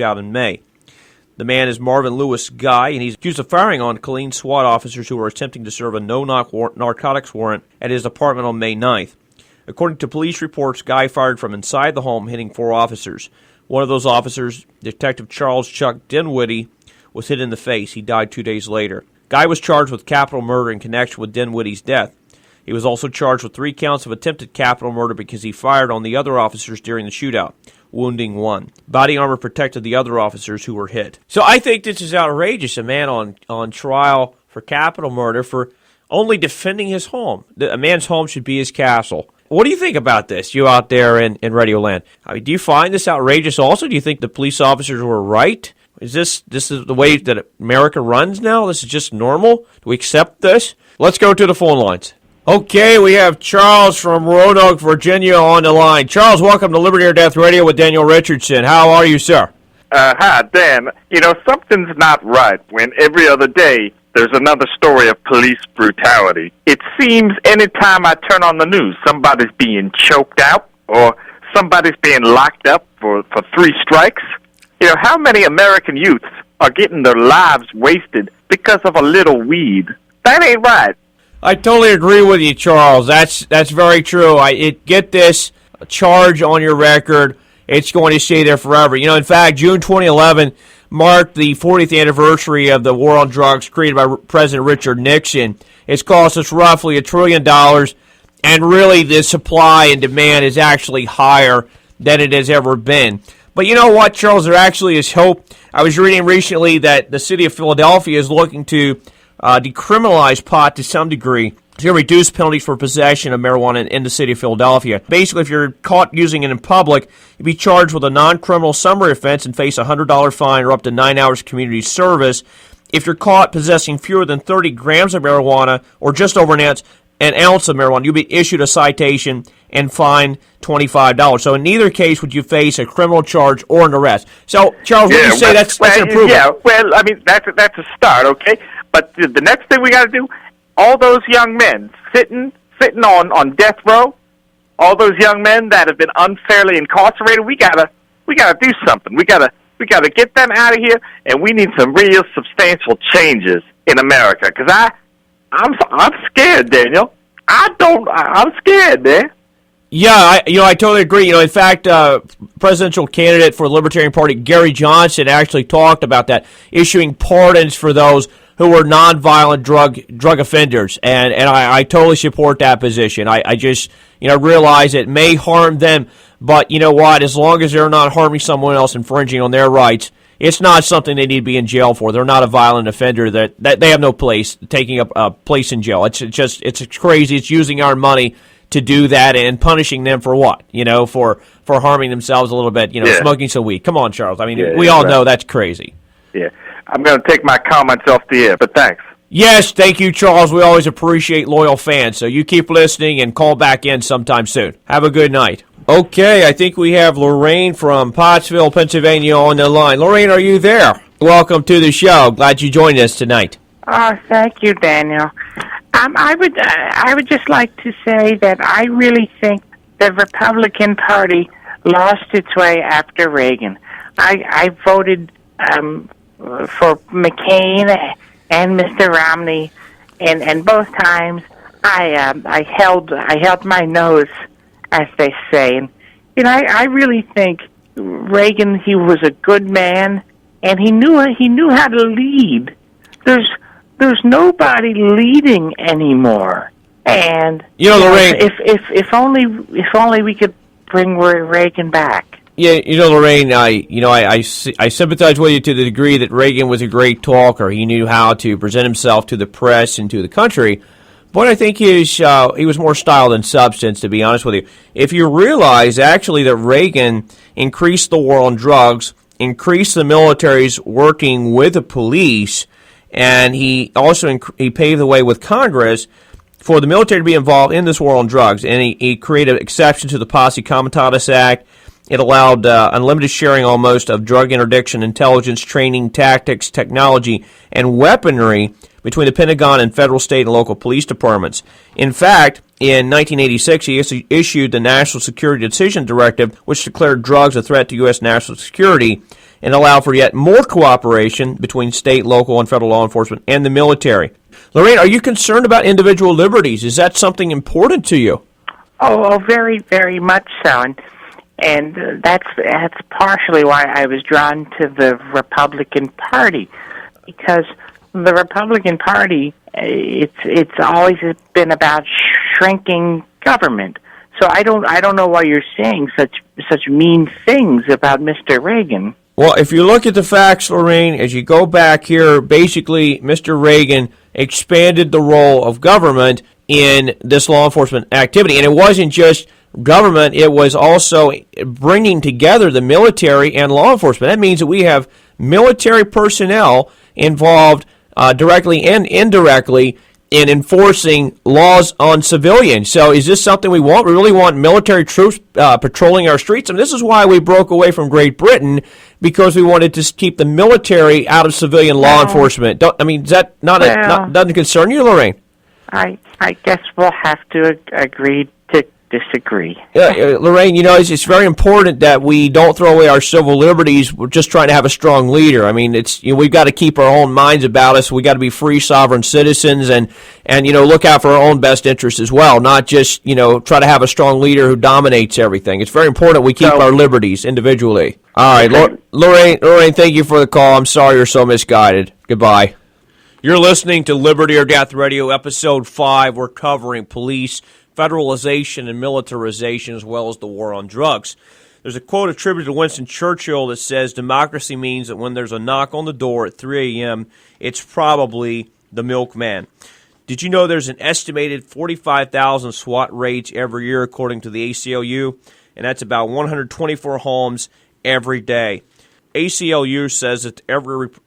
shootout in May. The man is Marvin Lewis Guy, and he's accused of firing on Killeen SWAT officers who were attempting to serve a no-knock narcotics warrant at his apartment on May 9th. According to police reports, Guy fired from inside the home, hitting 4 officers. One of those officers, Detective Charles Chuck Dinwiddie, was hit in the face. He died 2 days later. Guy was charged with capital murder in connection with Dinwiddie's death. He was also charged with 3 counts of attempted capital murder because he fired on the other officers during the shootout, wounding 1. Body armor protected the other officers who were hit. So I think this is outrageous. A man on trial for capital murder for only defending his home. A man's home should be his castle. What do you think about this, you out there in Radio Land? I mean, do you find this outrageous also? Do you think the police officers were right? Is this is the way that America runs now? This is just normal? Do we accept this? Let's go to the phone lines. Okay, we have Charles from Roanoke, Virginia on the line. Charles, welcome to Liberty or Death Radio with Daniel Richardson. How are you, sir? Hi, Dan. You know, something's not right when every other day there's another story of police brutality. It seems anytime I turn on the news, somebody's being choked out or somebody's being locked up for 3 strikes. You know, how many American youths are getting their lives wasted because of a little weed? That ain't right. I totally agree with you, Charles. That's very true. Get this charge on your record. It's going to stay there forever. You know, in fact, June 2011 marked the 40th anniversary of the war on drugs created by President Richard Nixon. It's cost us roughly $1 trillion, and really the supply and demand is actually higher than it has ever been. But you know what, Charles? There actually is hope. I was reading recently that the city of Philadelphia is looking to decriminalize pot to some degree to reduce penalties for possession of marijuana in the city of Philadelphia. Basically, if you're caught using it in public, you'd be charged with a non-criminal summary offense and face a $100 fine or up to 9 hours community service. If you're caught possessing fewer than 30 grams of marijuana or just over an ounce of marijuana, you'll be issued a citation and fined $25. So in neither case would you face a criminal charge or an arrest. So, Charles, what do you say? That's an improvement. Yeah, well, I mean, that's a start, okay? But the next thing we got to do, all those young men sitting on death row, all those young men that have been unfairly incarcerated, we gotta do something. We gotta get them out of here, and we need some real substantial changes in America. Because I'm scared, Daniel. I'm scared, man. Yeah, I totally agree. In fact, presidential candidate for the Libertarian Party, Gary Johnson, actually talked about that, issuing pardons for those who were nonviolent drug offenders, and I totally support that position. I just realize it may harm them, but you know what? As long as they're not harming someone else, infringing on their rights, it's not something they need to be in jail for. They're not a violent offender. That they have no place taking up a place in jail. It's crazy. It's using our money to do that and punishing them for what? For harming themselves a little bit. Smoking some weed. Come on, Charles. I mean, we all know that's crazy. Yeah. I'm going to take my comments off the air, but thanks. Yes, thank you, Charles. We always appreciate loyal fans, so you keep listening and call back in sometime soon. Have a good night. Okay, I think we have Lorraine from Pottsville, Pennsylvania on the line. Lorraine, are you there? Welcome to the show. Glad you joined us tonight. Oh, thank you, Daniel. I would just like to say that I really think the Republican Party lost its way after Reagan. I voted for McCain and Mr. Romney, and both times I held my nose, as they say. And I really think Reagan, he was a good man, and he knew how to lead. There's nobody leading anymore. And Lorraine, if only we could bring Reagan back. Yeah, Lorraine, I sympathize with you to the degree that Reagan was a great talker. He knew how to present himself to the press and to the country. But I think he was more style than substance, to be honest with you. If you realize, actually, that Reagan increased the war on drugs, increased the military's working with the police, and he also he paved the way with Congress for the military to be involved in this war on drugs. And he created exceptions to the Posse Comitatus Act. It allowed unlimited sharing almost of drug interdiction, intelligence, training, tactics, technology, and weaponry between the Pentagon and federal, state, and local police departments. In fact, in 1986, he issued the National Security Decision Directive, which declared drugs a threat to U.S. national security. and allow for yet more cooperation between state, local, and federal law enforcement and the military. Lorraine, are you concerned about individual liberties? Is that something important to you? Oh, very, very much so, and that's partially why I was drawn to the Republican Party, because the Republican Party, it's always been about shrinking government. So I don't know why you're saying such mean things about Mr. Reagan. Well, if you look at the facts, Lorraine, as you go back here, basically Mr. Reagan expanded the role of government in this law enforcement activity. And it wasn't just government, it was also bringing together the military and law enforcement. That means that we have military personnel involved directly and indirectly in enforcing laws on civilians. So is this something we want? We really want military troops patrolling our streets? And this is why we broke away from Great Britain, because we wanted to keep the military out of civilian law enforcement. Does that doesn't concern you, Lorraine? I guess we'll have to agree to disagree. Lorraine, it's very important that we don't throw away our civil liberties. We're just trying to have a strong leader. I mean, we've got to keep our own minds about us. We got to be free, sovereign citizens, and look out for our own best interests as well. Not just try to have a strong leader who dominates everything. It's very important we keep our liberties individually. All right, Lorraine, thank you for the call. I'm sorry you're so misguided. Goodbye. You're listening to Liberty or Death Radio, Episode 5. We're covering police, federalization, and militarization, as well as the war on drugs. There's a quote attributed to Winston Churchill that says, "Democracy means that when there's a knock on the door at 3 a.m., it's probably the milkman." Did you know there's an estimated 45,000 SWAT raids every year, according to the ACLU? And that's about 124 homes every day. ACLU says that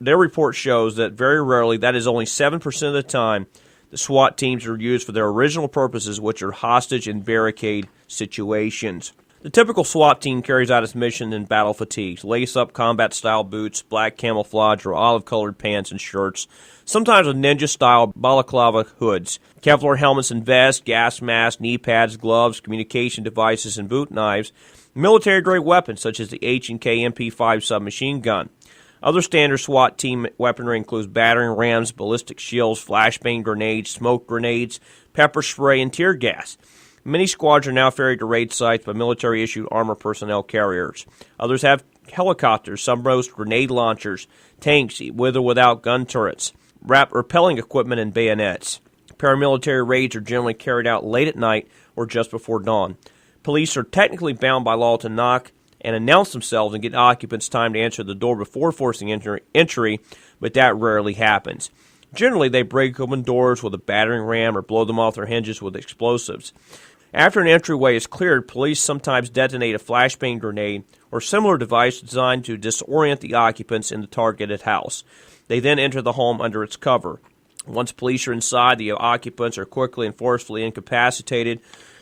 their report shows that very rarely, that is only 7% of the time, the SWAT teams are used for their original purposes, which are hostage and barricade situations. The typical SWAT team carries out its mission in battle fatigues, lace-up combat-style boots, black camouflage or olive-colored pants and shirts, sometimes with ninja-style balaclava hoods, Kevlar helmets and vests, gas masks, knee pads, gloves, communication devices, and boot knives, military-grade weapons such as the H&K MP5 submachine gun. Other standard SWAT team weaponry includes battering rams, ballistic shields, flashbang grenades, smoke grenades, pepper spray, and tear gas. Many squads are now ferried to raid sites by military-issued armor personnel carriers. Others have helicopters, some boast grenade launchers, tanks with or without gun turrets, rappelling equipment, and bayonets. Paramilitary raids are generally carried out late at night or just before dawn. Police are technically bound by law to knock and announce themselves and get occupants time to answer the door before forcing entry, but that rarely happens. Generally, they break open doors with a battering ram or blow them off their hinges with explosives. After an entryway is cleared, police sometimes detonate a flashbang grenade or similar device designed to disorient the occupants in the targeted house. They then enter the home under its cover. Once police are inside, the occupants are quickly and forcefully incapacitated.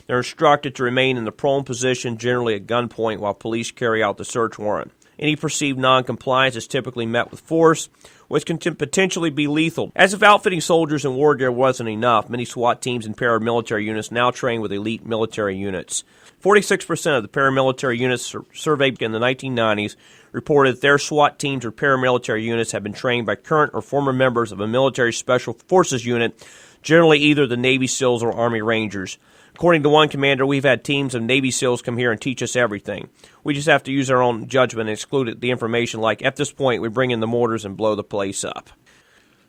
They're instructed to remain in the prone position, generally at gunpoint, while police carry out the search warrant. Any perceived noncompliance is typically met with force, which can potentially be lethal. As if outfitting soldiers in war gear wasn't enough, many SWAT teams and paramilitary units now train with elite military units. 46% of the paramilitary units surveyed in the 1990s reported that their SWAT teams or paramilitary units have been trained by current or former members of a military special forces unit, generally either the Navy SEALs or Army Rangers. According to one commander, we've had teams of Navy SEALs come here and teach us everything. We just have to use our own judgment and exclude the information like, at this point, we bring in the mortars and blow the place up.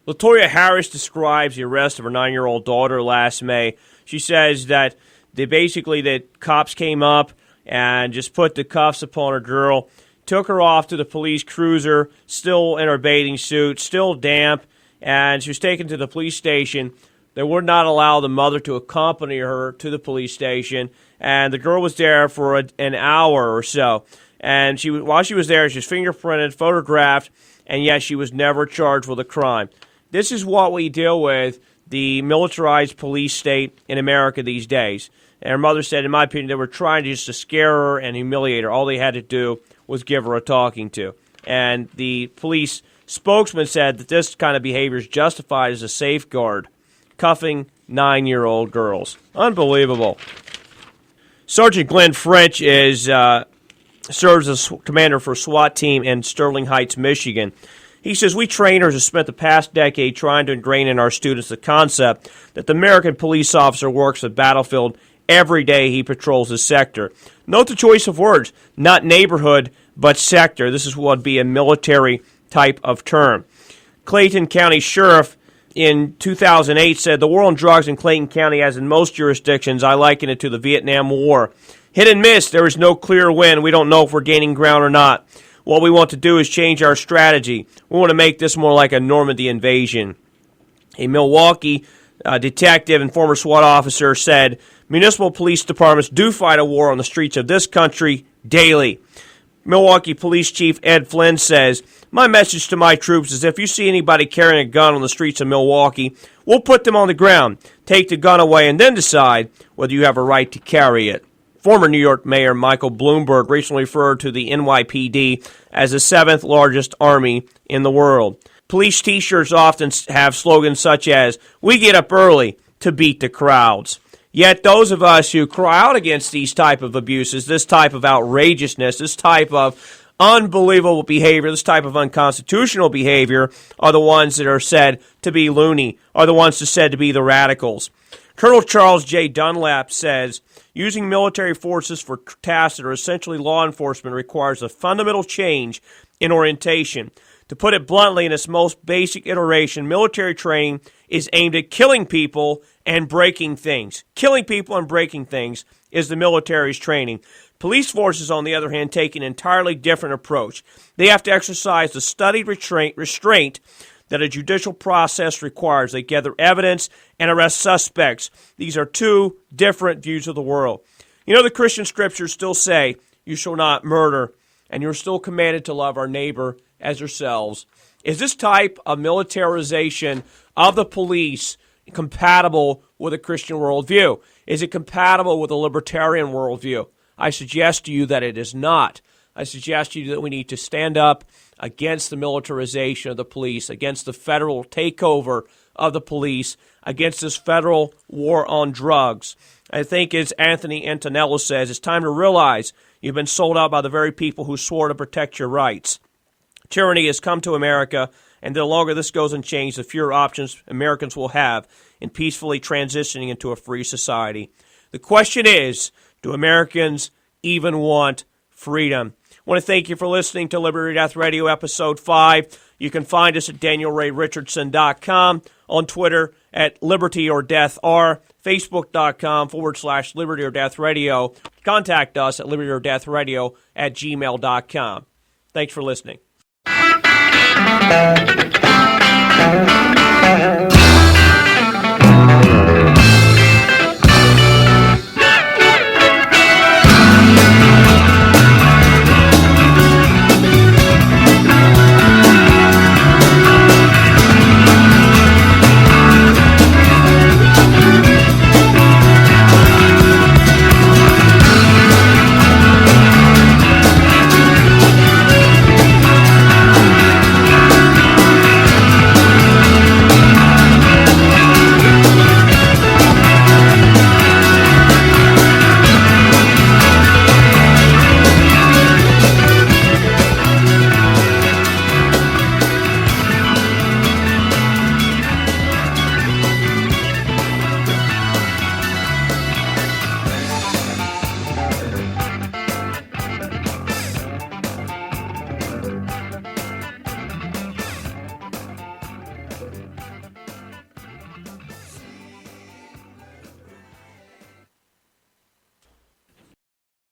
Latoya Harris describes the arrest of her 9-year-old daughter last May. She says that the cops came up and just put the cuffs upon her girl, took her off to the police cruiser, still in her bathing suit, still damp, and she was taken to the police station. They would not allow the mother to accompany her to the police station, and the girl was there for an hour or so. And while she was there, she was fingerprinted, photographed, and yet she was never charged with a crime. This is what we deal with, the militarized police state in America these days. And her mother said, in my opinion, they were trying just to scare her and humiliate her. All they had to do was give her a talking to. And the police spokesman said that this kind of behavior is justified as a safeguard. Cuffing 9-year-old girls. Unbelievable. Sergeant Glenn French is serves as commander for SWAT team in Sterling Heights, Michigan. He says, we trainers have spent the past decade trying to ingrain in our students the concept that the American police officer works the battlefield every day he patrols his sector. Note the choice of words, not neighborhood, but sector. This is what would be a military type of term. Clayton County Sheriff in 2008 said, the war on drugs in Clayton County, as in most jurisdictions, I liken it to the Vietnam War. Hit and miss, there is no clear win. We don't know if we're gaining ground or not. What we want to do is change our strategy. We want to make this more like a Normandy invasion. A Milwaukee detective and former SWAT officer said, municipal police departments do fight a war on the streets of this country daily. Milwaukee Police Chief Ed Flynn says, my message to my troops is if you see anybody carrying a gun on the streets of Milwaukee, we'll put them on the ground, take the gun away, and then decide whether you have a right to carry it. Former New York Mayor Michael Bloomberg recently referred to the NYPD as the seventh largest army in the world. Police T-shirts often have slogans such as, we get up early to beat the crowds. Yet those of us who cry out against these type of abuses, this type of outrageousness, this type of unbelievable behavior, this type of unconstitutional behavior are the ones that are said to be loony, are the ones that are said to be the radicals. Colonel Charles J. Dunlap says, using military forces for tasks that are essentially law enforcement requires a fundamental change in orientation. To put it bluntly, in its most basic iteration, military training is aimed at killing people and breaking things. Killing people and breaking things is the military's training. Police forces, on the other hand, take an entirely different approach. They have to exercise the studied restraint that a judicial process requires. They gather evidence and arrest suspects. These are two different views of the world. You know, the Christian scriptures still say, you shall not murder, and you're still commanded to love our neighbor as yourselves. Is this type of militarization of the police compatible with a Christian worldview? Is it compatible with a libertarian worldview? I suggest to you that it is not. I suggest to you that we need to stand up against the militarization of the police, against the federal takeover of the police, against this federal war on drugs. I think, as Anthony Antonello says, it's time to realize you've been sold out by the very people who swore to protect your rights. Tyranny has come to America, and the longer this goes unchanged, the fewer options Americans will have in peacefully transitioning into a free society. The question is, do Americans even want freedom? I want to thank you for listening to Liberty or Death Radio Episode 5. You can find us at DanielRayRichardson.com, on Twitter at LibertyOrDeathR, Facebook.com/Liberty or Death Radio. Contact us at libertyorddeathradio@gmail.com. Thanks for listening.